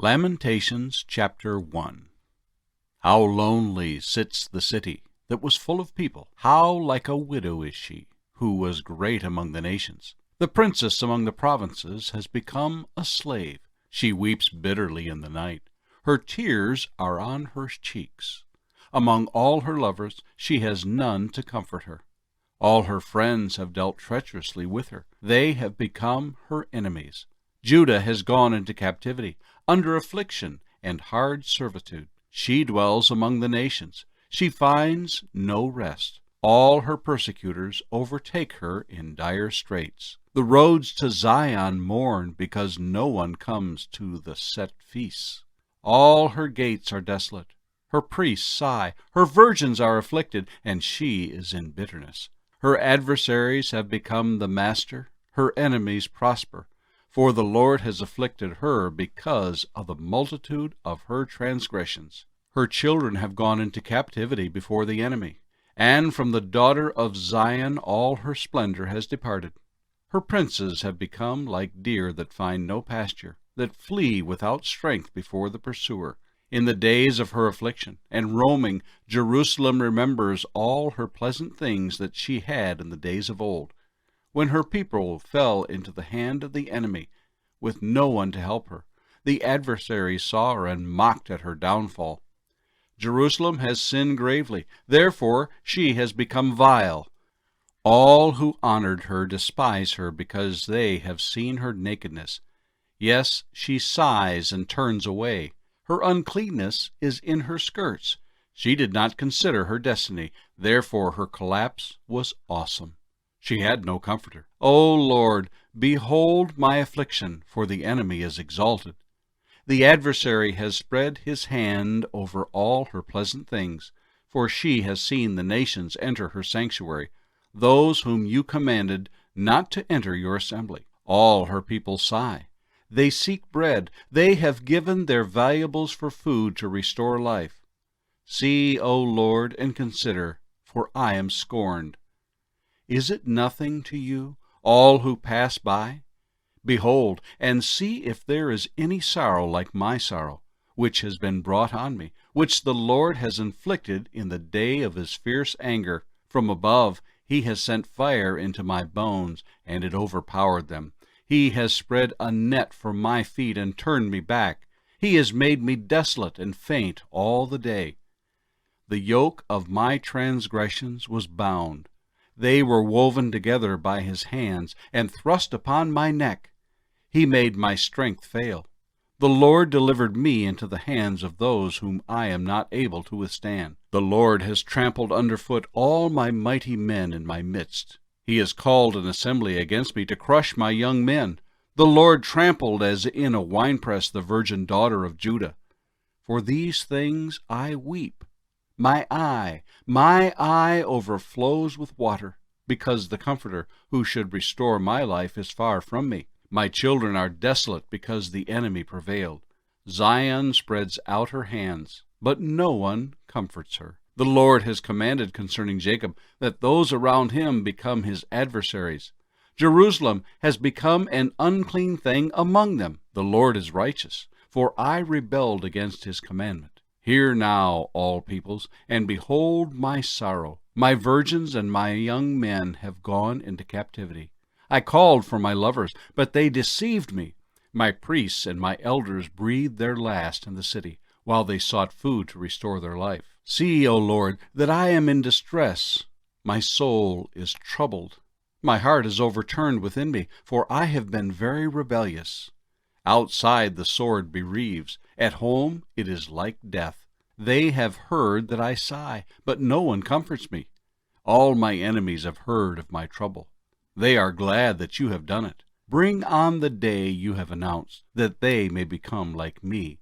Lamentations chapter 1. How lonely sits the city that was full of people! How like a widow is she, who was great among the nations! The princess among the provinces has become a slave. She weeps bitterly in the night. Her tears are on her cheeks. Among all her lovers she has none to comfort her. All her friends have dealt treacherously with her. They have become her enemies. Judah has gone into captivity, under affliction and hard servitude. She dwells among the nations. She finds no rest. All her persecutors overtake her in dire straits. The roads to Zion mourn because no one comes to the set feasts. All her gates are desolate. Her priests sigh. Her virgins are afflicted, and she is in bitterness. Her adversaries have become the master. Her enemies prosper. For the Lord has afflicted her because of the multitude of her transgressions. Her children have gone into captivity before the enemy, and from the daughter of Zion all her splendor has departed. Her princes have become like deer that find no pasture, that flee without strength before the pursuer. In the days of her affliction and roaming, Jerusalem remembers all her pleasant things that she had in the days of old, when her people fell into the hand of the enemy, with no one to help her. The adversaries saw her and mocked at her downfall. Jerusalem has sinned gravely, therefore she has become vile. All who honored her despise her because they have seen her nakedness. Yes, she sighs and turns away. Her uncleanness is in her skirts. She did not consider her destiny, therefore her collapse was awesome. She had no comforter. O Lord, behold my affliction, for the enemy is exalted. The adversary has spread his hand over all her pleasant things, for she has seen the nations enter her sanctuary, those whom you commanded not to enter your assembly. All her people sigh. They seek bread. They have given their valuables for food to restore life. See, O Lord, and consider, for I am scorned. Is it nothing to you, all who pass by? Behold, and see if there is any sorrow like my sorrow, which has been brought on me, which the Lord has inflicted in the day of his fierce anger. From above he has sent fire into my bones, and it overpowered them. He has spread a net for my feet and turned me back. He has made me desolate and faint all the day. The yoke of my transgressions was bound. They were woven together by his hands and thrust upon my neck. He made my strength fail. The Lord delivered me into the hands of those whom I am not able to withstand. The Lord has trampled underfoot all my mighty men in my midst. He has called an assembly against me to crush my young men. The Lord trampled as in a winepress the virgin daughter of Judah. For these things I weep. My eye overflows with water, because the Comforter who should restore my life is far from me. My children are desolate because the enemy prevailed. Zion spreads out her hands, but no one comforts her. The Lord has commanded concerning Jacob that those around him become his adversaries. Jerusalem has become an unclean thing among them. The Lord is righteous, for I rebelled against his commandment. Hear now, all peoples, and behold my sorrow. My virgins and my young men have gone into captivity. I called for my lovers, but they deceived me. My priests and my elders breathed their last in the city, while they sought food to restore their life. See, O Lord, that I am in distress. My soul is troubled. My heart is overturned within me, for I have been very rebellious. Outside the sword bereaves. At home it is like death. They have heard that I sigh, but no one comforts me. All my enemies have heard of my trouble. They are glad that you have done it. Bring on the day you have announced, that they may become like me.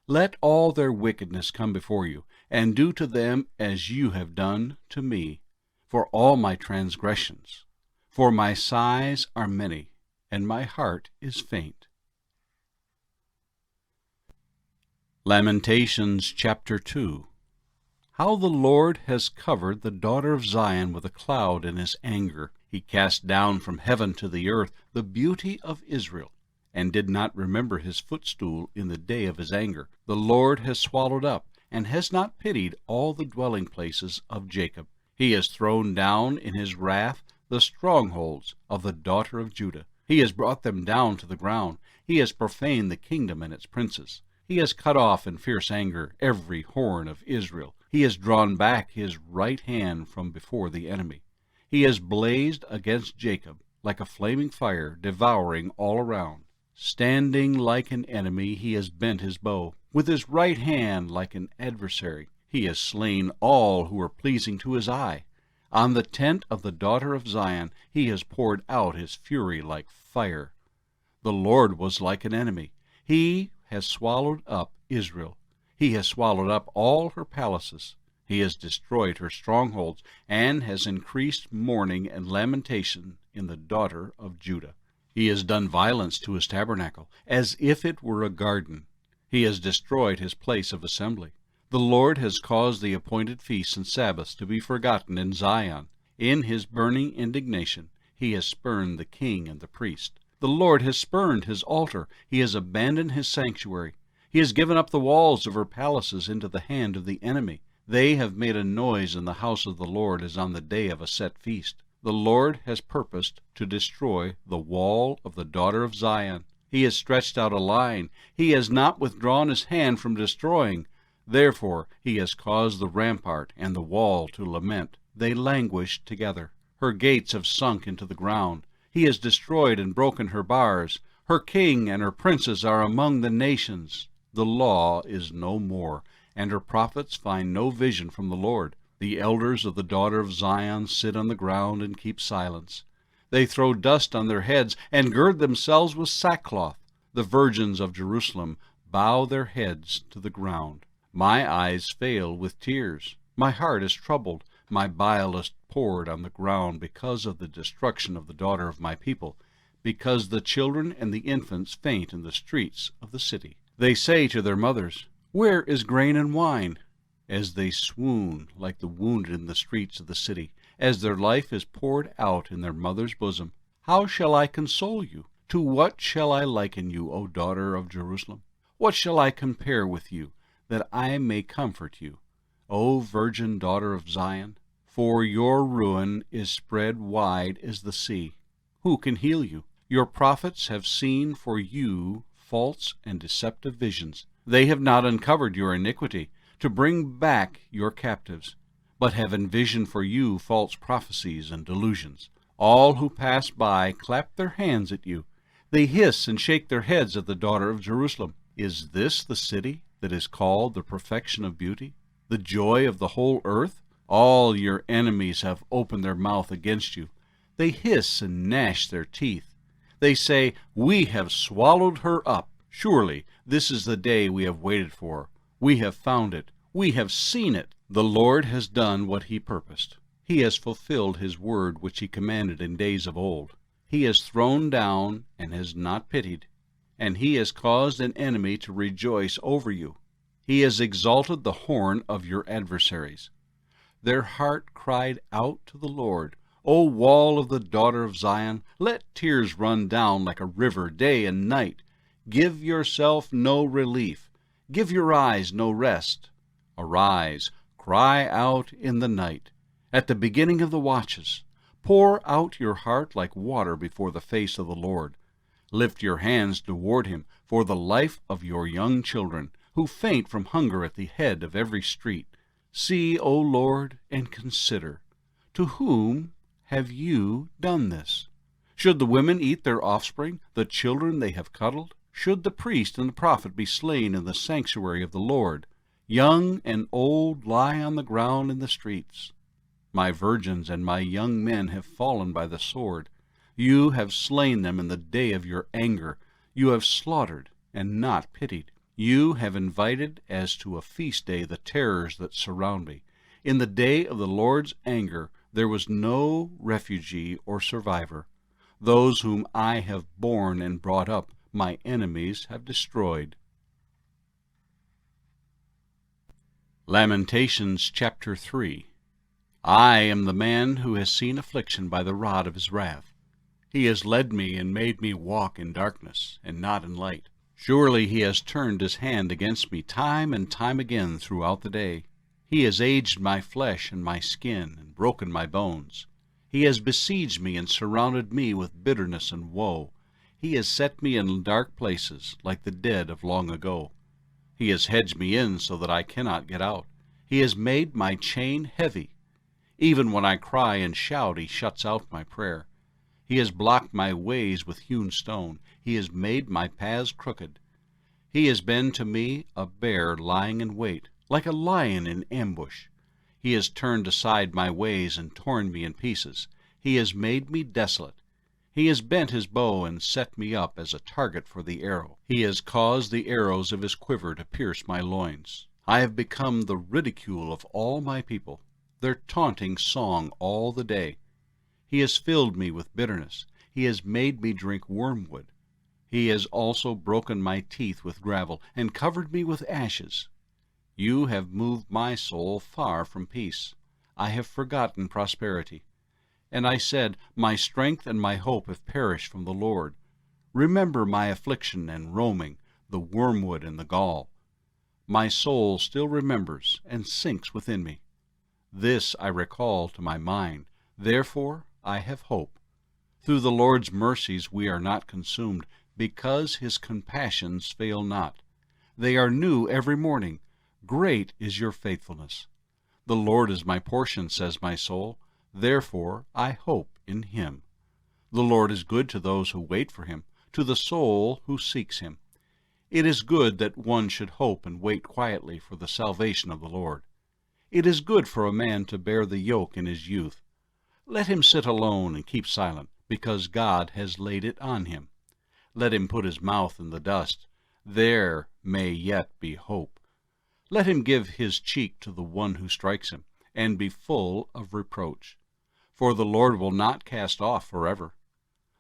Let all their wickedness come before you, and do to them as you have done to me, for all my transgressions. For my sighs are many, and my heart is faint. Lamentations chapter 2. How the Lord has covered the daughter of Zion with a cloud in his anger. He cast down from heaven to the earth the beauty of Israel. and did not remember his footstool in the day of his anger. The Lord has swallowed up, and has not pitied all the dwelling places of Jacob. He has thrown down in his wrath the strongholds of the daughter of Judah. He has brought them down to the ground. He has profaned the kingdom and its princes. He has cut off in fierce anger every horn of Israel. He has drawn back his right hand from before the enemy. He has blazed against Jacob like a flaming fire, devouring all around. Standing like an enemy, he has bent his bow. With his right hand like an adversary, he has slain all who are pleasing to his eye. On the tent of the daughter of Zion he has poured out his fury like fire. The Lord was like an enemy. He has swallowed up Israel. He has swallowed up all her palaces. He has destroyed her strongholds, and has increased mourning and lamentation in the daughter of Judah. He has done violence to his tabernacle, as if it were a garden. He has destroyed his place of assembly. The Lord has caused the appointed feasts and Sabbaths to be forgotten in Zion. In his burning indignation he has spurned the king and the priest. The Lord has spurned his altar. He has abandoned his sanctuary. He has given up the walls of her palaces into the hand of the enemy. They have made a noise in the house of the Lord as on the day of a set feast. The Lord has purposed to destroy the wall of the daughter of Zion. He has stretched out a line. He has not withdrawn his hand from destroying. Therefore he has caused the rampart and the wall to lament. They languish together. Her gates have sunk into the ground. He has destroyed and broken her bars. Her king and her princes are among the nations. The law is no more, and her prophets find no vision from the Lord. The elders of the daughter of Zion sit on the ground and keep silence. They throw dust on their heads and gird themselves with sackcloth. The virgins of Jerusalem bow their heads to the ground. My eyes fail with tears. My heart is troubled. My bile is poured on the ground because of the destruction of the daughter of my people, because the children and the infants faint in the streets of the city. They say to their mothers, "Where is grain and wine?" As they swoon like the wounded in the streets of the city, as their life is poured out in their mother's bosom. How shall I console you? To what shall I liken you, O daughter of Jerusalem? What shall I compare with you, that I may comfort you, O virgin daughter of Zion? For your ruin is spread wide as the sea. Who can heal you? Your prophets have seen for you false and deceptive visions. They have not uncovered your iniquity, to bring back your captives, but have envisioned for you false prophecies and delusions. All who pass by clap their hands at you. They hiss and shake their heads at the daughter of Jerusalem. Is this the city that is called the perfection of beauty, the joy of the whole earth? All your enemies have opened their mouth against you. They hiss and gnash their teeth. They say, "We have swallowed her up. Surely this is the day we have waited for. We have found it. We have seen it." The Lord has done what he purposed. He has fulfilled his word which he commanded in days of old. He has thrown down and has not pitied, and he has caused an enemy to rejoice over you. He has exalted the horn of your adversaries. Their heart cried out to the Lord, "O wall of the daughter of Zion, let tears run down like a river day and night. Give yourself no relief. Give your eyes no rest. Arise, cry out in the night, at the beginning of the watches. Pour out your heart like water before the face of the Lord. Lift your hands toward him for the life of your young children, who faint from hunger at the head of every street. See, O Lord, and consider, to whom have you done this? Should the women eat their offspring, the children they have cuddled? Should the priest and the prophet be slain in the sanctuary of the Lord? Young and old lie on the ground in the streets. My virgins and my young men have fallen by the sword. You have slain them in the day of your anger. You have slaughtered and not pitied. You have invited as to a feast day the terrors that surround me. In the day of the Lord's anger there was no refugee or survivor. Those whom I have borne and brought up, my enemies have destroyed. Lamentations chapter 3. I am the man who has seen affliction by the rod of his wrath. He has led me and made me walk in darkness and not in light. Surely he has turned his hand against me time and time again throughout the day. He has aged my flesh and my skin and broken my bones. He has besieged me and surrounded me with bitterness and woe. He has set me in dark places like the dead of long ago. He has hedged me in so that I cannot get out. He has made my chain heavy. Even when I cry and shout, he shuts out my prayer. He has blocked my ways with hewn stone. He has made my paths crooked. He has been to me a bear lying in wait, like a lion in ambush. He has turned aside my ways and torn me in pieces. He has made me desolate. He has bent his bow and set me up as a target for the arrow. He has caused the arrows of his quiver to pierce my loins. I have become the ridicule of all my people, their taunting song all the day. He has filled me with bitterness. He has made me drink wormwood. He has also broken my teeth with gravel and covered me with ashes. You have moved my soul far from peace. I have forgotten prosperity. And I said, my strength and my hope have perished from the Lord. Remember my affliction and roaming, the wormwood and the gall. My soul still remembers and sinks within me. This I recall to my mind. Therefore I have hope. Through the Lord's mercies we are not consumed, because his compassions fail not. They are new every morning. Great is your faithfulness. The Lord is my portion, says my soul. Therefore I hope in him. The Lord is good to those who wait for him, to the soul who seeks him. It is good that one should hope and wait quietly for the salvation of the Lord. It is good for a man to bear the yoke in his youth. Let him sit alone and keep silent, because God has laid it on him. Let him put his mouth in the dust. There may yet be hope. Let him give his cheek to the one who strikes him, and be full of reproach. For the Lord will not cast off forever.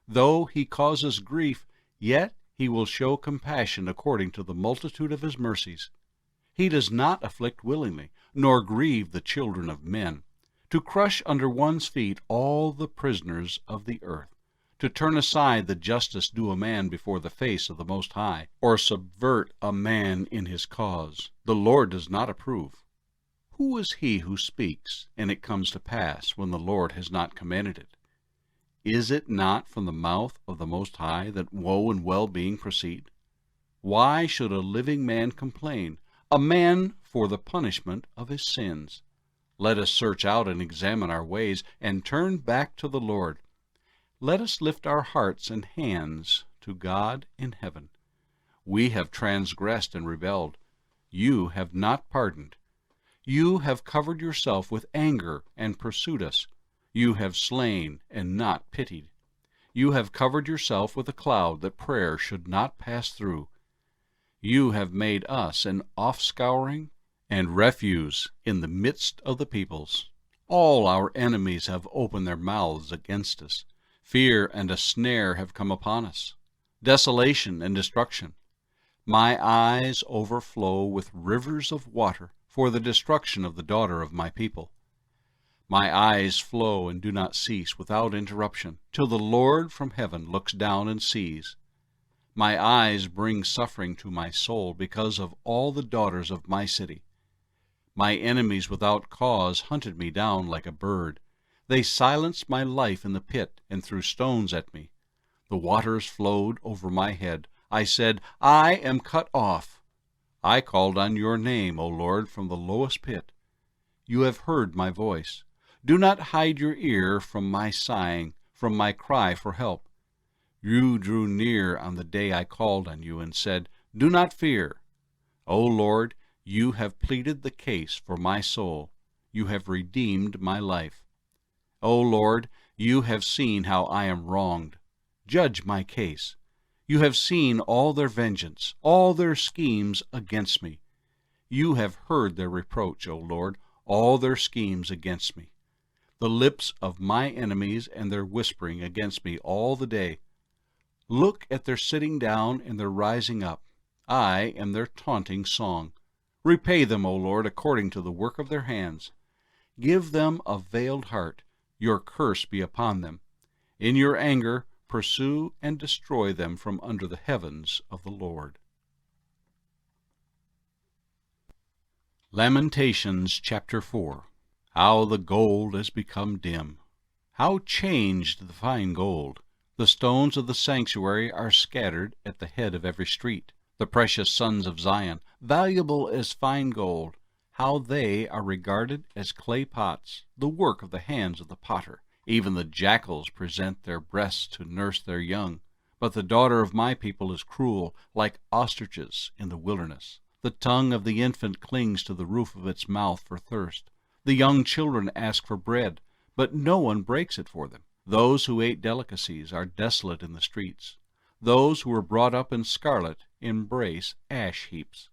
Though he causes grief, yet he will show compassion according to the multitude of his mercies. He does not afflict willingly, nor grieve the children of men, to crush under one's feet all the prisoners of the earth, to turn aside the justice due a man before the face of the Most High, or subvert a man in his cause. The Lord does not approve. Who is he who speaks, and it comes to pass when the Lord has not commanded it? Is it not from the mouth of the Most High that woe and well-being proceed? Why should a living man complain, a man for the punishment of his sins? Let us search out and examine our ways, and turn back to the Lord. Let us lift our hearts and hands to God in heaven. We have transgressed and rebelled. You have not pardoned. You have covered yourself with anger and pursued us. You have slain and not pitied. You have covered yourself with a cloud that prayer should not pass through. You have made us an offscouring and refuse in the midst of the peoples. All our enemies have opened their mouths against us. Fear and a snare have come upon us, desolation and destruction. My eyes overflow with rivers of water for the destruction of the daughter of my people. My eyes flow and do not cease without interruption, till the Lord from heaven looks down and sees. My eyes bring suffering to my soul because of all the daughters of my city. My enemies without cause hunted me down like a bird. They silenced my life in the pit and threw stones at me. The waters flowed over my head. I said, I am cut off. I called on your name, O Lord, from the lowest pit. You have heard my voice. Do not hide your ear from my sighing, from my cry for help. You drew near on the day I called on you and said, do not fear. O Lord, you have pleaded the case for my soul. You have redeemed my life. O Lord, you have seen how I am wronged. Judge my case. You have seen all their vengeance, all their schemes against me. You have heard their reproach, O Lord, all their schemes against me. The lips of my enemies and their whispering against me all the day. Look at their sitting down and their rising up. I am their taunting song. Repay them, O Lord, according to the work of their hands. Give them a veiled heart. Your curse be upon them. In your anger, pursue and destroy them from under the heavens of the Lord. Lamentations chapter 4. How the gold has become dim! How changed the fine gold! The stones of the sanctuary are scattered at the head of every street. The precious sons of Zion, valuable as fine gold, how they are regarded as clay pots, the work of the hands of the potter. Even the jackals present their breasts to nurse their young. But the daughter of my people is cruel, like ostriches in the wilderness. The tongue of the infant clings to the roof of its mouth for thirst. The young children ask for bread, but no one breaks it for them. Those who ate delicacies are desolate in the streets. Those who were brought up in scarlet embrace ash heaps.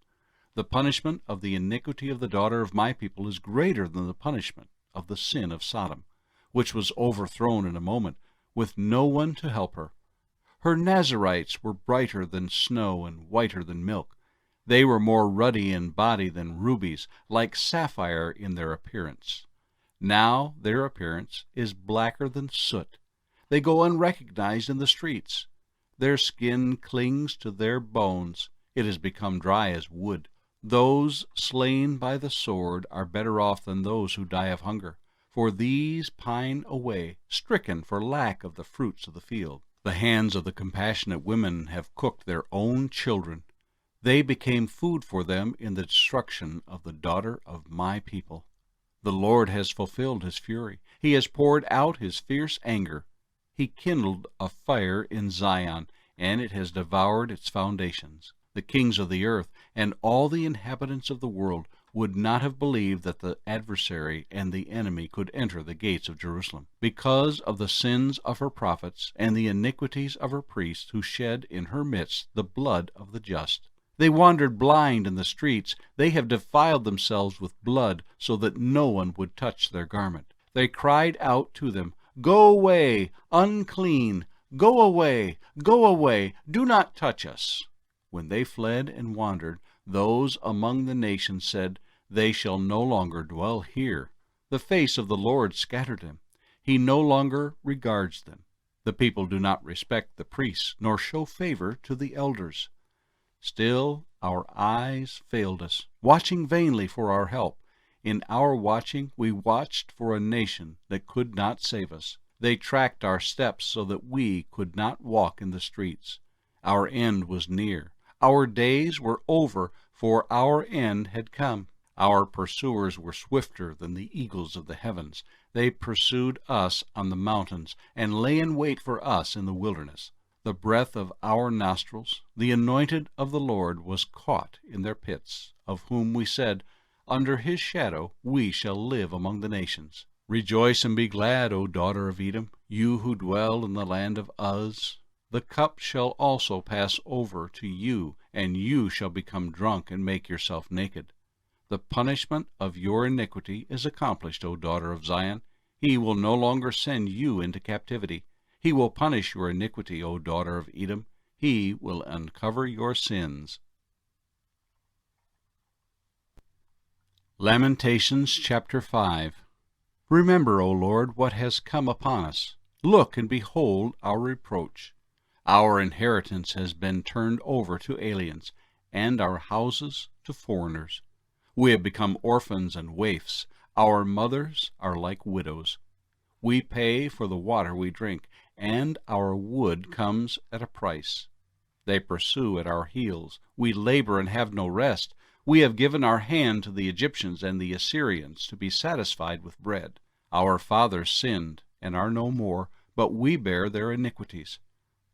The punishment of the iniquity of the daughter of my people is greater than the punishment of the sin of Sodom, which was overthrown in a moment, with no one to help her. Her Nazarites were brighter than snow and whiter than milk. They were more ruddy in body than rubies, like sapphire in their appearance. Now their appearance is blacker than soot. They go unrecognized in the streets. Their skin clings to their bones. It has become dry as wood. Those slain by the sword are better off than those who die of hunger, for these pine away, stricken for lack of the fruits of the field. The hands of the compassionate women have cooked their own children. They became food for them in the destruction of the daughter of my people. The Lord has fulfilled his fury. He has poured out his fierce anger. He kindled a fire in Zion, and it has devoured its foundations. The kings of the earth and all the inhabitants of the world would not have believed that the adversary and the enemy could enter the gates of Jerusalem, because of the sins of her prophets and the iniquities of her priests, who shed in her midst the blood of the just. They wandered blind in the streets. They have defiled themselves with blood, so that no one would touch their garment. They cried out to them, "Go away, unclean! Go away, go away! Do not touch us!" When they fled and wandered, those among the nations said, "They shall no longer dwell here." The face of the Lord scattered them. He no longer regards them. The people do not respect the priests, nor show favor to the elders. Still our eyes failed us, watching vainly for our help. In our watching we watched for a nation that could not save us. They tracked our steps so that we could not walk in the streets. Our end was near. Our days were over, for our end had come. Our pursuers were swifter than the eagles of the heavens. They pursued us on the mountains, and lay in wait for us in the wilderness. The breath of our nostrils, the anointed of the Lord, was caught in their pits, of whom we said, "Under his shadow we shall live among the nations." Rejoice and be glad, O daughter of Edom, you who dwell in the land of Uz. The cup shall also pass over to you, and you shall become drunk and make yourself naked. The punishment of your iniquity is accomplished, O daughter of Zion. He will no longer send you into captivity. He will punish your iniquity, O daughter of Edom. He will uncover your sins. Lamentations chapter 5. Remember, O Lord, what has come upon us. Look and behold our reproach. Our inheritance has been turned over to aliens, and our houses to foreigners. We have become orphans and waifs. Our mothers are like widows. We pay for the water we drink, and our wood comes at a price. They pursue at our heels. We labor and have no rest. We have given our hand to the Egyptians and the Assyrians to be satisfied with bread. Our fathers sinned and are no more, but we bear their iniquities.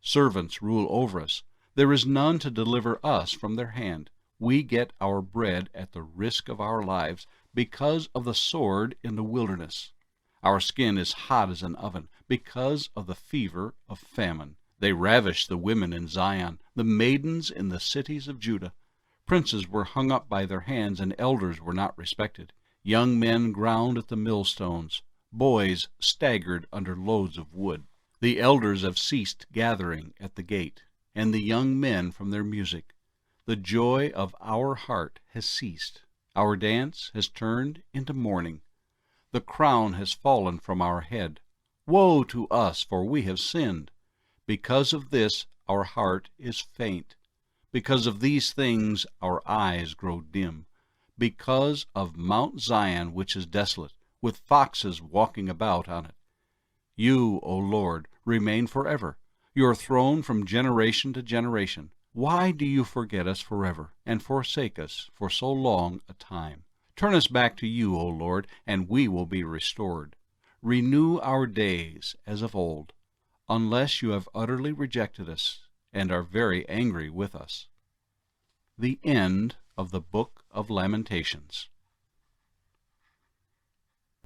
Servants rule over us. There is none to deliver us from their hand. We get our bread at the risk of our lives because of the sword in the wilderness. Our skin is hot as an oven because of the fever of famine. They ravish the women in Zion, the maidens in the cities of Judah. Princes were hung up by their hands, and elders were not respected. Young men ground at the millstones. Boys staggered under loads of wood. The elders have ceased gathering at the gate, and the young men from their music. The joy of our heart has ceased. Our dance has turned into mourning. The crown has fallen from our head. Woe to us, for we have sinned. Because of this our heart is faint. Because of these things our eyes grow dim. Because of Mount Zion, which is desolate, with foxes walking about on it. You, O Lord, remain forever, your throne from generation to generation. Why do you forget us forever, and forsake us for so long a time? Turn us back to you, O Lord, and we will be restored. Renew our days as of old, unless you have utterly rejected us and are very angry with us. The end of the Book of Lamentations.